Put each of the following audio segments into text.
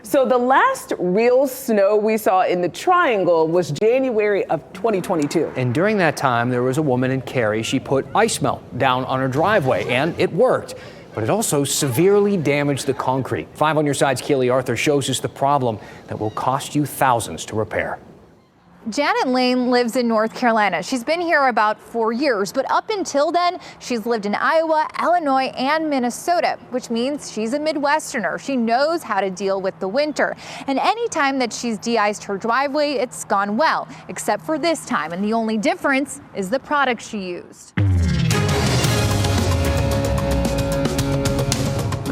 So the last real snow we saw in the Triangle was January of 2022. And during that time, there was a woman in Cary. She put ice melt down on her driveway, and it worked. But it also severely damaged the concrete. 5 on Your Side's Keely Arthur shows us the problem that will cost you thousands to repair. Janet Lane lives in North Carolina. She's been here about 4 years, but up until then, she's lived in Iowa, Illinois, and Minnesota, which means she's a Midwesterner. She knows how to deal with the winter. And any time that she's de-iced her driveway, it's gone well, except for this time. And the only difference is the product she used.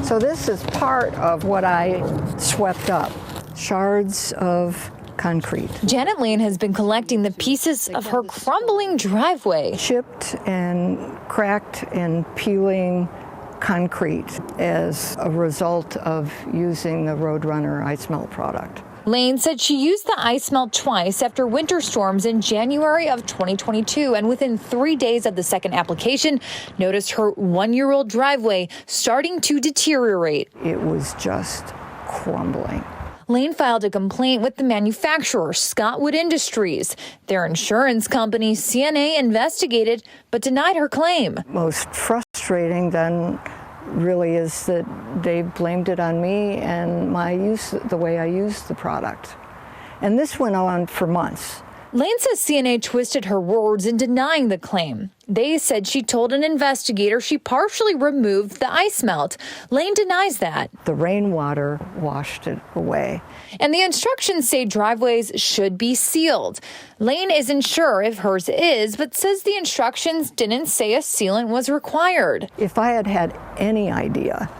So this is part of what I swept up, shards of concrete. Janet Lane has been collecting the pieces of her crumbling driveway. Chipped and cracked and peeling concrete as a result of using the Roadrunner ice melt product. Lane said she used the ice melt twice after winter storms in January of 2022, and within 3 days of the second application, noticed her 1-year-old driveway starting to deteriorate. It was just crumbling. Lane filed a complaint with the manufacturer, Scottwood Industries. Their insurance company, CNA, investigated but denied her claim. Most frustrating then really is that they blamed it on me and the way I used the product. And this went on for months. Lane says CNA twisted her words in denying the claim. They said she told an investigator she partially removed the ice melt. Lane denies that. The rainwater washed it away. And the instructions say driveways should be sealed. Lane isn't sure if hers is, but says the instructions didn't say a sealant was required. If I had had any idea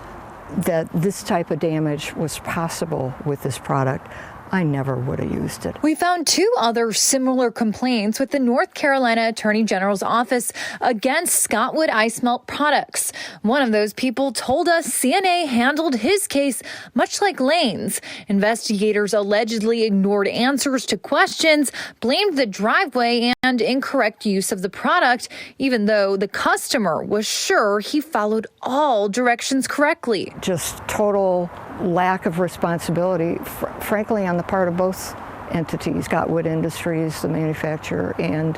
that this type of damage was possible with this product, I never would have used it. We found 2 other similar complaints with the North Carolina Attorney General's office against Scottwood ice melt products. One of those people told us CNA handled his case much like Lane's. Investigators allegedly ignored answers to questions, blamed the driveway and incorrect use of the product, even though the customer was sure he followed all directions correctly. Just total lack of responsibility, frankly, on the part of both entities, Scottwood Industries, the manufacturer, and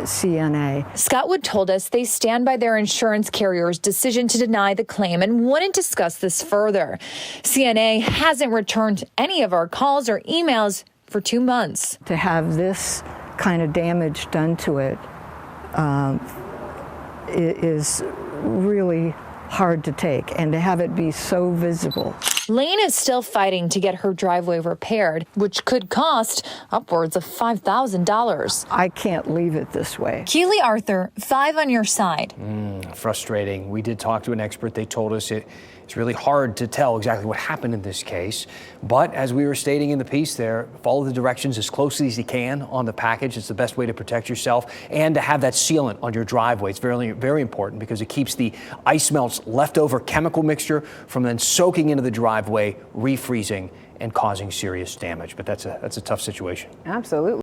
CNA. Scottwood told us they stand by their insurance carrier's decision to deny the claim and wouldn't discuss this further. CNA hasn't returned any of our calls or emails for 2 months. To have this kind of damage done to it is really hard to take, and to have it be so visible. Lane is still fighting to get her driveway repaired, which could cost upwards of $5,000. I can't leave it this way. Keely Arthur, 5 on Your Side. Frustrating. We did talk to an expert. They told us it's really hard to tell exactly what happened in this case. But as we were stating in the piece there, follow the directions as closely as you can on the package. It's the best way to protect yourself, and to have that sealant on your driveway. It's very, very important because it keeps the ice melt's leftover chemical mixture from then soaking into the driveway, refreezing, and causing serious damage. But that's a tough situation. Absolutely.